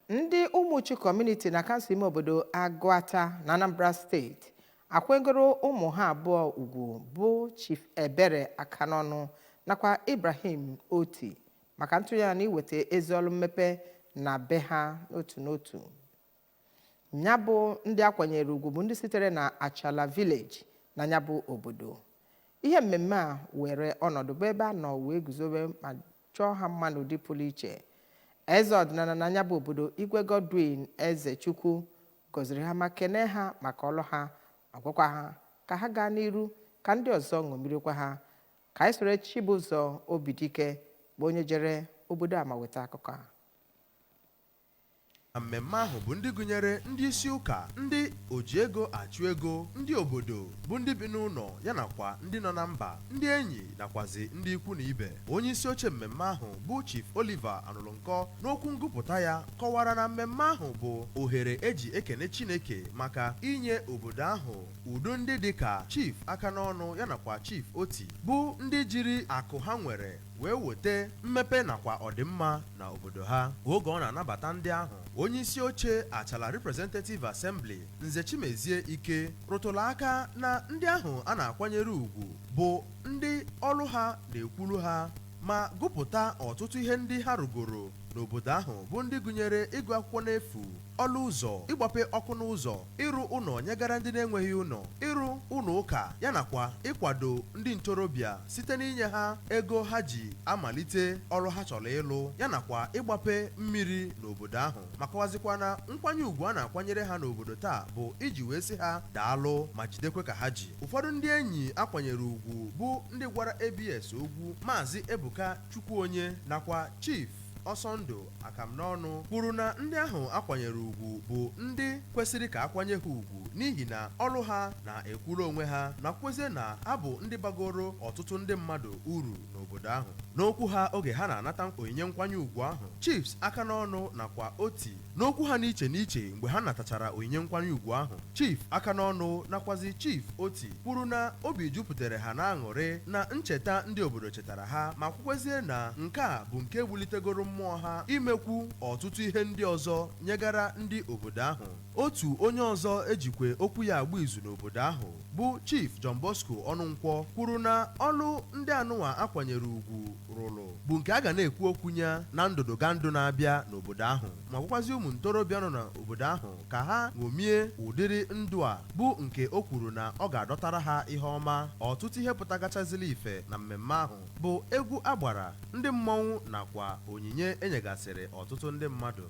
Ndị Umuchu community na kansụl ime obodo Agụata na Anambra steeti akwegoro ụmụ ha abụọ ugwu bụ Chief Ebere Akanonu nakwa Ibrahim Oti maka ntụnye na iweta ezi ọrụ mmepe na be ha n'otu n'otu. Nyabụ ndị akwanyere ugwu bụ ndị sitere na Achala village na nyabụ obodo. Ihe mmemme a were ọnọdụ bụ ebe a nọ wee guzobe ma chọọ ha mma n'ụdị pụrụ iche. Eze ọdịnala na nyabụ obodo Igwe Godwin Eze Chukwu gọziri ha ma kene ha maka ọlụ ha ma gwakwa ha ka ha gaa n'iru ka ndị ọzọ ṅomirikwa ha. Ka anyị soro Chibụzọ Obidike bụ onye jere obodo a ma weta akụkọ a. Mmemme ahụ bụ ndị gụnyere ndị isi ụka, ndị oji ego achụ ego, ndị obodo bụ ndị bi n'ụlọ ya nakwa ndị nọ na mba, ndị enyi nakwazi ndị ikwu na ibe. Onye isi oche mmemme ahụ bụ Chief Oliver Anụlụnkọ n'okwu ngụpụta ya kọwara na mmemme ahụ bụ ohere eji ekene Chineke maka inye obodo ahụ udo ndị dịka Chief Akanonu ya nakwa Chief Oti bụ ndị jiri akụ ha nwere wee weta mmepe nakwa ọdịmma na obodo ha. Oge ọ na-anabata ndị ahụ, onye isi oche Achala Representative Assembly Nze Chimezie Ike rụtụrụ aka na ndị ahụ a na-akwanyere ugwu bụ ndị ọrụ ha na-ekwuru ha ma gụpụta ọtụtụ ihe ndị ha rụgoro n'obodo ahụ bụ ndị gụnyere ịgụ akwụkwọ n'efu, ọlụ ụzọ, ịgbape ọkụ n'ụzọ, ịrụ ụlọ nyegara ndị na-enweghị ụlọ, ịrụ ụlọ ụka ya nakwa ịkwado ndị ntorobịa site n'inye ha ego ha ji amalite ọrụ ha chọrọ ịlụ ya nakwa ịgbape mmiri n'obodo ahụ. Makawazikwa na nkwanye ugwu a na-akwanyere ha n'obodo taa bụ iji wee sị ha daalụ ma jidekwe ka ha ji. Ụfọdụ ndị enyi akwanyere ugwu bụ ndị gwara ABS Ugwu Maazị Ebuka Chukwuonye nakwa Chief Ọsọndụ Akanonu kwuru na ndị ahụ akwanyere ugwu bụ ndị kwesịrị ka akwanye ha ugwu n'ihi na ọrụ ha na-ekwuru onwe ha nakwezie na ha bụ ndị bagoro ọtụtụ ndị mmadụ uru n'obodo ahụ. N'okwu ha oge ha na-anata onyinye nkwanye ugwu ahụ, Chiefs Akanonu nakwa Oti n'okwu ha n'iche n'iche mgbe ha natachara onyinye nkwanye ugwu ahụ, Chief Akanonu nakwazi Chief Oti kwuru na obi jupụtara ha na-aṅụrị na ncheta ndị obodo chetara ha ma kwukwezie na nke a bụ nke wulitegoro mmụọ ha imekwu ọtụtụ ihe ndị ọzọ nyegara ndị obodo ahụ. Otu onye ọzọ ejikwe okwu ya agba izu n'obodo ahụ bụ Chief John Bosco Ọnụnkwọ kwuru na ọlụ ndị anụnwa akwanyere ugwu rụrụ bụ nke a ga na-ekwu okwu ya na ndụdụgandụ na-abịa n'obodo ahụ ma gwakwazi ụmụ ntorobịa nọ n'obodo ahụ ka ha ṅomie ụdịrị ndụ a bụ nke o kwuru na ọ ga-adọtara ha ihe ọma. Ọtụtụ ihe pụtagachazili ife na mmemme ahụ bụ egwu agbara, ndị mmọnwụ nakwa onyinye enyegasịrị ọtụtụ ndị mmadụ.